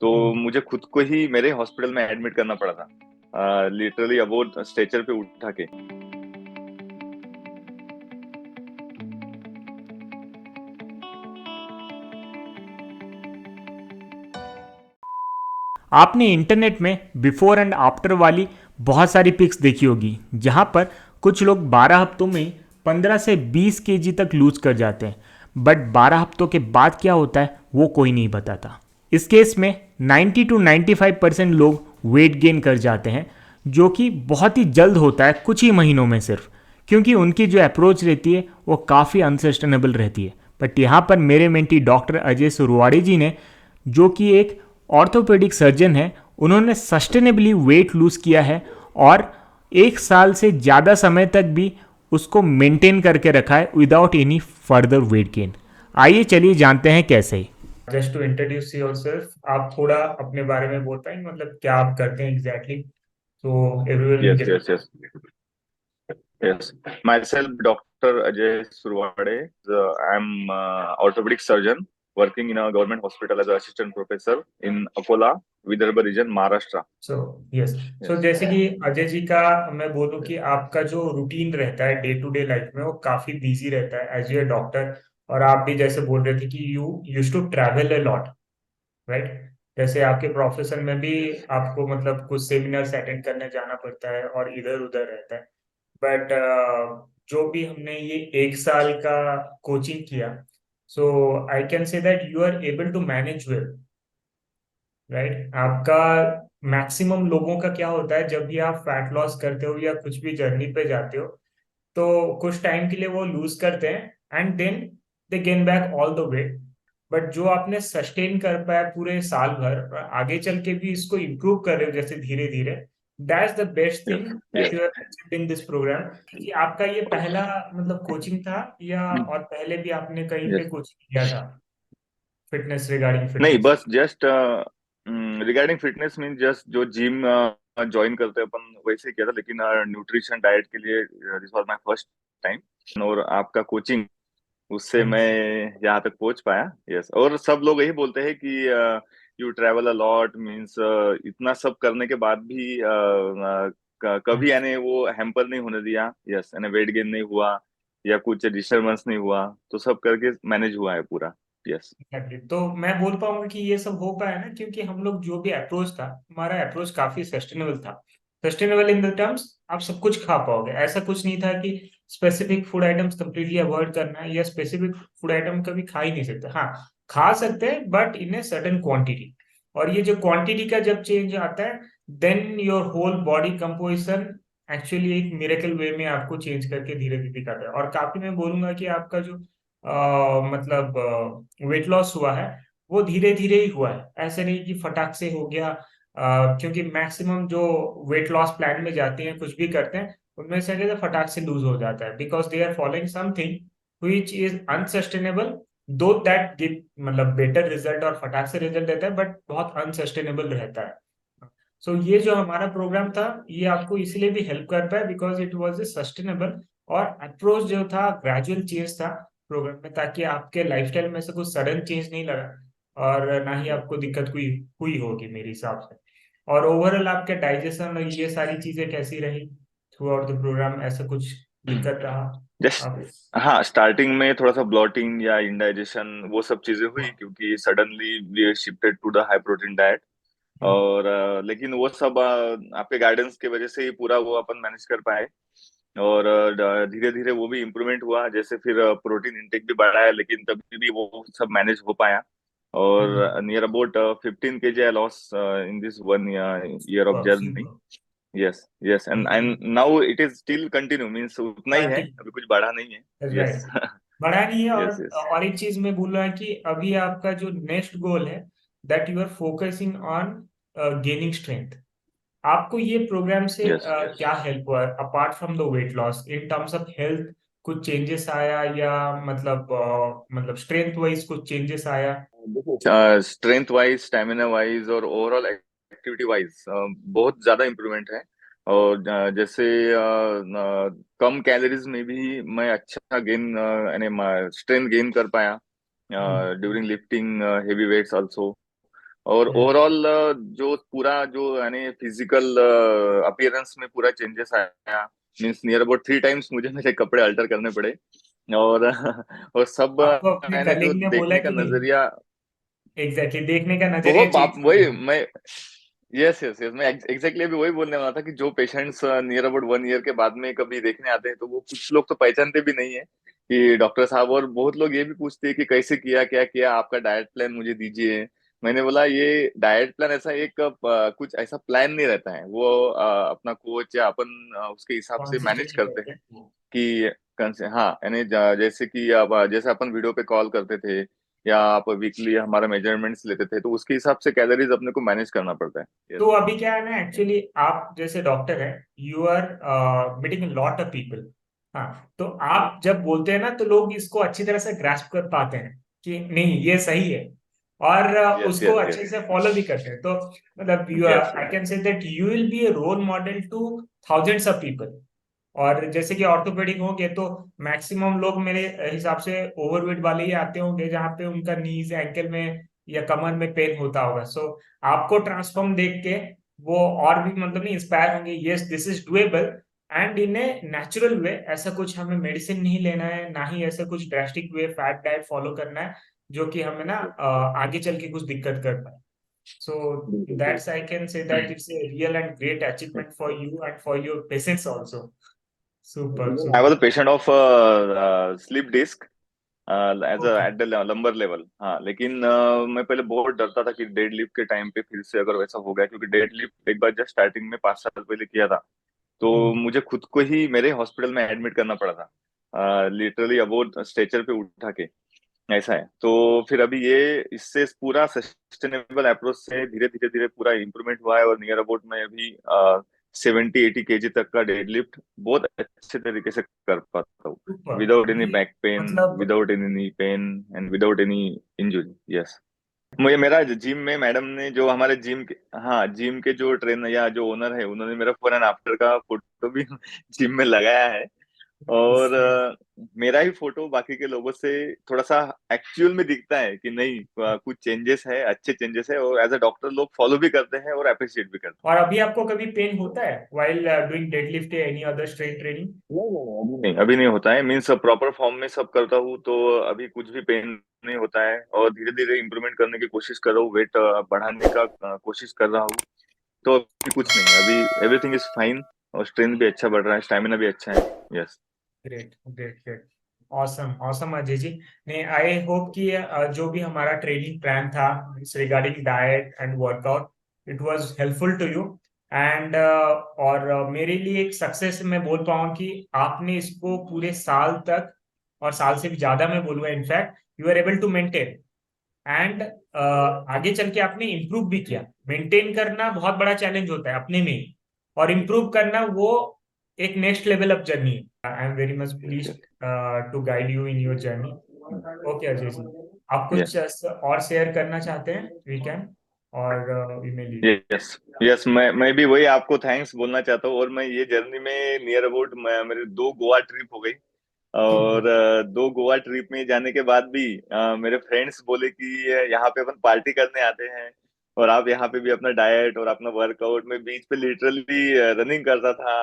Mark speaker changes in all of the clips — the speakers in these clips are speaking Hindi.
Speaker 1: तो
Speaker 2: हम्म।
Speaker 1: मुझे खुद को ही मेरे हॉस्पिटल में एडमिट करना पड़ा था, लिटरली अब वो स्ट्रेचर पे उठा के।
Speaker 2: आपने इंटरनेट में बिफोर एंड आफ्टर वाली बहुत सारी पिक्स देखी होगी जहाँ पर कुछ लोग 12 हफ्तों में 15 से 20 केजी तक लूज कर जाते हैं। बट 12 हफ्तों के बाद क्या होता है वो कोई नहीं बताता। इस केस में 90 टू 95% लोग वेट गेन कर जाते हैं, जो कि बहुत ही जल्द होता है, कुछ ही महीनों में सिर्फ, क्योंकि उनकी जो अप्रोच रहती है वो काफ़ी अनसस्टेनेबल रहती है। बट यहाँ पर मेरे मेंटी डॉक्टर अजय सुरवाड़ी जी ने, जो कि एक ऑर्थोपेडिक सर्जन है, उन्होंने सस्टेनेबली वेट लूज किया है और 1 साल से ज़्यादा समय तक भी उसको मेंटेन करके रखा है without any further weight gain. आइए चलिए जानते हैं कैसे। Just to introduce yourself, आप थोड़ा अपने बारे में बोल पाएंगे, मतलब क्या आप करते हैं एग्जैक्टली, तो everyone will
Speaker 1: yes
Speaker 2: get.
Speaker 1: Yes yes yes, myself doctor Ajay Surwade. I am orthopaedic surgeon working in a government hospital as assistant professor in Akola, Vidarbha region, Maharashtra.
Speaker 2: So yes, so
Speaker 1: yes
Speaker 2: जैसे कि अजय जी का मैं बोलूं कि आपका जो रूटीन रहता है डे टू डे लाइफ में वो काफी बिजी रहता है एज ए डॉक्टर। और आप भी जैसे बोल रहे थे कि you use to travel a lot, right? जैसे आपके प्रोफेशन में भी आपको मतलब कुछ सेमिनार्स अटेंड करने जाना पड़ता है और इधर उधर रहता है। बट जो भी हमने ये 1 साल का कोचिंग किया, so I can say that you are able to manage well, right? आपका मैक्सिमम लोगों का क्या होता है, जब भी आप फैट लॉस करते हो या कुछ भी जर्नी पे जाते हो, तो कुछ टाइम के लिए वो लूज करते हैं and then they gain back all the weight. But जो आपने सस्टेन कर पाया पूरे साल भर और आगे चल के भी इसको इम्प्रूव कर रहे हो जैसे धीरे धीरे, that's the best thing
Speaker 1: yes
Speaker 2: that
Speaker 1: yes.
Speaker 2: You have achieved in this programme. कि आपका ये पहला मतलब कोचिंग था या और पहले भी आपने कहीं पे
Speaker 1: यस,
Speaker 2: कोचिंग किया था फिटनेस, रिगार्डिंग
Speaker 1: नहीं
Speaker 2: फिटनेस?
Speaker 1: बस just regarding fitness mean just जो जिम ज्वाइन करते हैं अपन वैसे ही किया था, लेकिन न्यूट्रिशन डाइट के लिए this was my first time. और आपका कोचिंग, उससे मैं यहाँ तक पहुंच पाया। यस, और सब लोग यही बोलते हैं कि you travel a lot means इतना सब करने के बाद भी कभी यानी वो हैम्पर नहीं होने दिया। यस, यानी वेट गेन नहीं हुआ या कुछ डिस्टरबेंस नहीं हुआ, तो सब करके मैनेज हुआ है पूरा। Yes
Speaker 2: Exactly. तो मैं बोल पाऊंगा कि ये सब हो पाया ना क्योंकि हम लोग जो भी अप्रोच था, हमारा अप्रोच काफी सस्टेनेबल था। सस्टेनेबल इन द टर्म्स आप सब कुछ खा पाओगे, ऐसा कुछ नहीं था कि specific food items completely avoid करना है या स्पेसिफिक फूड आइटम कभी खा ही नहीं सकते। हाँ, खा सकते हैं but in a certain quantity. और ये जो क्वांटिटी का जब चेंज आता है, then your whole body composition actually एक मिरेकल वे में आपको चेंज करके धीरे धीरे दिखाता है। और काफी मैं बोलूंगा कि आपका जो मतलब वेट लॉस हुआ है वो धीरे धीरे ही हुआ है, ऐसे नहीं कि फटाक से हो गया। क्योंकि मैक्सिमम जो वेट लॉस प्लान में जाते हैं कुछ भी करते हैं, उनमें से अगर फटाक से लूज हो जाता है because they are following something which is unsustainable. Though that give मतलब बेटर रिजल्ट और फटाक से रिजल्ट देता है बट बहुत अनसस्टेनेबल रहता है। सो ये जो हमारा प्रोग्राम था ये आपको इसलिए भी हेल्प कर पाया because it was a sustainable और अप्रोच जो था ग्रेजुअल चेंज था प्रोग्राम में, ताकि आपके लाइफस्टाइल में से कुछ सडन चेंज नहीं लगा और ना ही आपको दिक्कत हुई हुई होगी मेरे हिसाब से। और ओवरऑल आपके डाइजेशन और ये सारी चीजें कैसी रही थ्रू आउट द प्रोग्राम, ऐसा कुछ दिक्कत रहा
Speaker 1: जस्ट,
Speaker 2: आप?
Speaker 1: हाँ स्टार्टिंग में थोड़ा सा ब्लॉटिंग या इंडाइजेशन वो सब चीजें हुई, क्योंकि suddenly we shifted to the high protein diet. और लेकिन वो सब आपके गाइडेंस की वजह से ही पूरा वो अपन मैनेज कर पाए। और धीरे धीरे वो भी इम्प्रूवमेंट हुआ, जैसे फिर प्रोटीन इंटेक भी बढ़ाया, लेकिन तभी भी वो सब मैनेज हो पाया। और near about 15 kg I loss in this 1 year of journey. Yes yes, and now it is still continue, means उतना ही है, अभी कुछ बढ़ा नहीं है। यस
Speaker 2: राइट, बढ़ा नहीं है।
Speaker 1: Yes yes.
Speaker 2: और एक चीज मैं बोल रहा है कि अभी आपका जो नेक्स्ट गोल है that you are focusing on gaining strength. आपको ये प्रोग्राम से
Speaker 1: यस,
Speaker 2: क्या हेल्प हुआ apart from the weight loss in terms of health? कुछ चेंजेस आया या मतलब स्ट्रेंथ वाइज कुछ चेंजेस आया?
Speaker 1: स्ट्रेंथ वाइज, स्टेमिना वाइज और ओवरऑल एक्टिविटी वाइज बहुत ज्यादा इम्प्रूवमेंट है। और जैसे कम कैलोरीज में भी मैं अच्छा गेन यानी स्ट्रेंथ गेन कर पाया
Speaker 2: hmm.
Speaker 1: During lifting heavy weights also. और
Speaker 2: हम्म।
Speaker 1: ओवरऑल जो पूरा जो यानी फिजिकल अपीयरेंस में पूरा चेंजेस आया। मीन्स नियर अबाउट 3 टाइम्स मुझे मेरे कपड़े अल्टर करने पड़े। और और सब
Speaker 2: आपको अपने
Speaker 1: यानी जो
Speaker 2: कलीग ने बोला
Speaker 1: देखने का
Speaker 2: कि नहीं?
Speaker 1: नजरिया,
Speaker 2: एग्जैक्टली, देखने का
Speaker 1: वो
Speaker 2: नजरिया
Speaker 1: बाप
Speaker 2: चेंज हो
Speaker 1: वही
Speaker 2: गया।
Speaker 1: मैं, यस यस यस, मैं एग्जैक्टली अभी वही बोलने वाला था कि जो पेशेंट्स नियर अबाउट 1 ईयर के बाद में कभी देखने आते हैं, तो वो कुछ लोग तो पहचानते भी नहीं है कि डॉक्टर साहब। और बहुत लोग ये भी पूछते हैं कि कैसे किया, क्या किया, आपका डाइट प्लान मुझे दीजिए। मैंने बोला ये डाइट प्लान ऐसा एक कुछ ऐसा प्लान नहीं रहता है, वो अपना कोच या अपन उसके हिसाब से मैनेज
Speaker 2: कॉन्सिस्टेंटली
Speaker 1: करते
Speaker 2: करते
Speaker 1: हैं
Speaker 2: हैं।
Speaker 1: कि हाँ यानी जैसे कि अब जैसे अपन वीडियो पे कॉल करते थे या आप वीकली हमारा मेजरमेंट्स लेते थे, तो उसके हिसाब से कैलोरीज अपने को मैनेज करना पड़ता है।
Speaker 2: तो
Speaker 1: यस।
Speaker 2: अभी क्या है ना, एक्चुअली आप जैसे डॉक्टर हैं, you are meeting lot of people. हाँ, तो आप जब बोलते हैं ना, तो लोग इसको अच्छी तरह से ग्रास्प कर पाते हैं कि नहीं ये सही है, और
Speaker 1: यस
Speaker 2: उसको
Speaker 1: यस
Speaker 2: अच्छे
Speaker 1: यस
Speaker 2: से फॉलो भी करते हैं। तो मतलब you
Speaker 1: yes
Speaker 2: I can say that you will be a role model to thousands of people. और जैसे कि ऑर्थोपेडिक होंगे तो मैक्सिमम लोग मेरे हिसाब से ओवरवेट वाले ही आते होंगे, जहाँ पे उनका नीज एंकल में या कमर में पेन होता होगा। सो आपको ट्रांसफॉर्म देख के वो और भी मतलब नहीं इंस्पायर होंगे, yes this is doable and in a natural way. ऐसा कुछ हमें मेडिसिन नहीं लेना है, ना ही ऐसा कुछ ड्रास्टिक वे फैट डाइट फॉलो करना है जो कि हमें ना आगे चल के कुछ दिक्कत कर पाए। सो
Speaker 1: बिल्कुल
Speaker 2: दैट्स
Speaker 1: बिल्कुल।
Speaker 2: I can say that it's a real and great achievement for you and for your patients also. Super
Speaker 1: I
Speaker 2: super.
Speaker 1: Was a patient of slip disc as a
Speaker 2: okay.
Speaker 1: At the lumbar level. हाँ लेकिन मैं पहले बहुत डरता था कि डेड लिफ्ट के टाइम पे फिर से अगर वैसा हो गया, क्योंकि डेड लिफ्ट एक बार जस्ट स्टार्टिंग में 5 साल पहले किया था, तो मुझे खुद को ही मेरे हॉस्पिटल में एडमिट करना पड़ा था, लिटरली अबाउट स्ट्रेचर पे उठा के। ऐसा है। तो फिर अभी ये इससे पूरा सस्टेनेबल अप्रोच से धीरे धीरे धीरे पूरा इम्प्रूवमेंट हुआ है, और नियर अबाउट मैं अभी 70-80 केजी तक का डेड लिफ्ट बहुत अच्छे तरीके से कर पाता हूँ,
Speaker 2: सुपर।
Speaker 1: विदाउट एनी
Speaker 2: अभी
Speaker 1: बैक पेन,
Speaker 2: मतलब
Speaker 1: without any knee pain, and without any injury. Yes. मुझे मेरा जिम में मैडम ने जो हमारे जिम के, हाँ जिम के जो ट्रेनर या जो ओनर है, उन्होंने मेरा फॉर एंड आफ्टर का फोटो भी जिम में लगाया है। और मेरा ही फोटो बाकी के लोगों से थोड़ा सा एक्चुअल में दिखता है कि नहीं, कुछ चेंजेस है, अच्छे चेंजेस है, और एज अ डॉक्टर लोग फॉलो भी करते हैं और अप्रिशिएट भी करते
Speaker 2: और अभी आपको कभी पेन होता है व्हाइल डूइंग डेडलिफ्ट या एनी अदर स्ट्रेन ट्रेनिंग?
Speaker 1: हैं। नहीं, अभी नहीं होता है। मीन्स प्रॉपर फॉर्म में सब करता हूँ, तो अभी कुछ भी पेन नहीं होता है, और धीरे धीरे इम्प्रूवमेंट करने की कोशिश कर रहा हूँ, वेट बढ़ाने का कोशिश कर रहा हूँ। तो अभी कुछ नहीं है, अभी एवरीथिंग इज फाइन, और स्ट्रेंथ भी अच्छा बढ़ रहा है, स्टेमिना भी अच्छा है। Yes.
Speaker 2: Great great great. Awesome awesome Ajay ji. नहीं, आई होप कि जो भी हमारा ट्रेनिंग प्लान था regarding diet and workout, it was helpful to you. And और मेरे लिए एक सक्सेस मैं बोल पाऊँ कि आपने इसको पूरे साल तक, और साल से भी ज्यादा मैं बोलूँगा in fact, you are able to maintain. And आगे चल के आपने इम्प्रूव भी किया। मेंटेन करना बहुत बड़ा चैलेंज होता है अपने में ही, और इम्प्रूव करना वो एक नेक्स्ट लेवल ऑफ जर्नी है। I am very much
Speaker 1: yes
Speaker 2: please
Speaker 1: yes.
Speaker 2: To guide you in your journey. Okay Ajay ji, आप
Speaker 1: यस
Speaker 2: कुछ और शेयर करना चाहते हैं? वी कैन, और we may leave.
Speaker 1: Yes yes, मैं भी वही आपको थैंक्स बोलना चाहता हूँ। और मैं ये जर्नी में नियर अबाउट मेरे 2 गोवा ट्रिप हो गई, और 2 गोवा ट्रिप में जाने के बाद भी मेरे फ्रेंड्स बोले कि यहाँ पे अपन पार्टी करने आते हैं, और आप यहाँ पे भी अपना डाइट और अपना वर्कआउट में बीच पे लिटरली रनिंग करता था,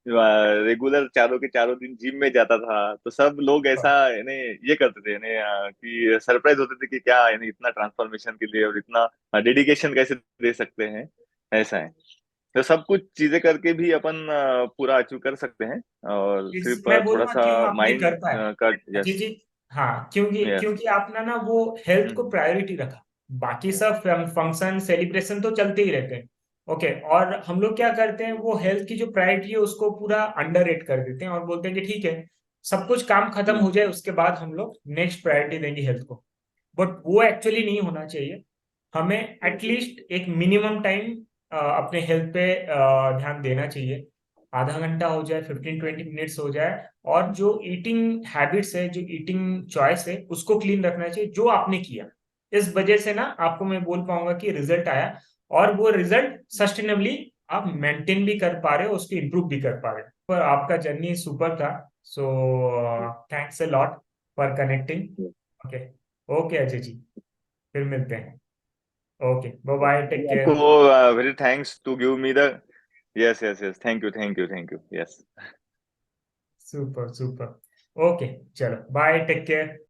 Speaker 1: रेगुलर चारों के चारों दिन जिम में जाता था। तो सब लोग ऐसा यानी ये करते थे यानी कि सरप्राइज होते थे कि क्या यानी इतना ट्रांसफॉर्मेशन के लिए और इतना डेडिकेशन कैसे दे सकते हैं। ऐसा है। तो सब कुछ चीजें करके भी अपन पूरा अचीव कर सकते हैं, और सिर्फ
Speaker 2: मैं
Speaker 1: थोड़ा
Speaker 2: बोलूंगा
Speaker 1: सा
Speaker 2: क्यों आपने कर
Speaker 1: माइंड
Speaker 2: पाए
Speaker 1: का।
Speaker 2: अजय
Speaker 1: यस
Speaker 2: जी। हाँ, क्योंकि
Speaker 1: यस।
Speaker 2: क्योंकि आपने ना वो हेल्थ को प्रायोरिटी रखा। बाकी सब फंक्शन सेलिब्रेशन तो चलते ही रहते हैं। ओके, और हम लोग क्या करते हैं, वो हेल्थ की जो प्रायोरिटी है उसको पूरा अंडर रेट कर देते हैं और बोलते हैं कि ठीक है, सब कुछ काम खत्म हो जाए उसके बाद हम लोग नेक्स्ट प्रायोरिटी देंगे हेल्थ को। बट वो एक्चुअली नहीं होना चाहिए। हमें एटलीस्ट एक मिनिमम टाइम अपने हेल्थ पे ध्यान देना चाहिए। आधा घंटा हो जाए, 15-20 मिनट्स हो जाए। और जो ईटिंग हैबिट्स है, जो ईटिंग चॉइस है, उसको क्लीन रखना चाहिए जो आपने किया। इस वजह से ना आपको मैं बोल पाऊंगा कि रिजल्ट आया, और वो रिजल्ट सस्टेनेबली आप मेंटेन भी कर पा रहे हो, उसको इम्प्रूव भी कर पा रहे हो। पर आपका जर्नी सुपर था। So thanks a lot for connecting. Okay. Okay Ajay ji, फिर मिलते हैं। ओके, बाय बाय, टेक
Speaker 1: आपको
Speaker 2: care.
Speaker 1: Very thanks to give me the, yes yes yes, thank you thank you thank you, yes.
Speaker 2: Super super. Okay, चलो बाय, टेक केयर।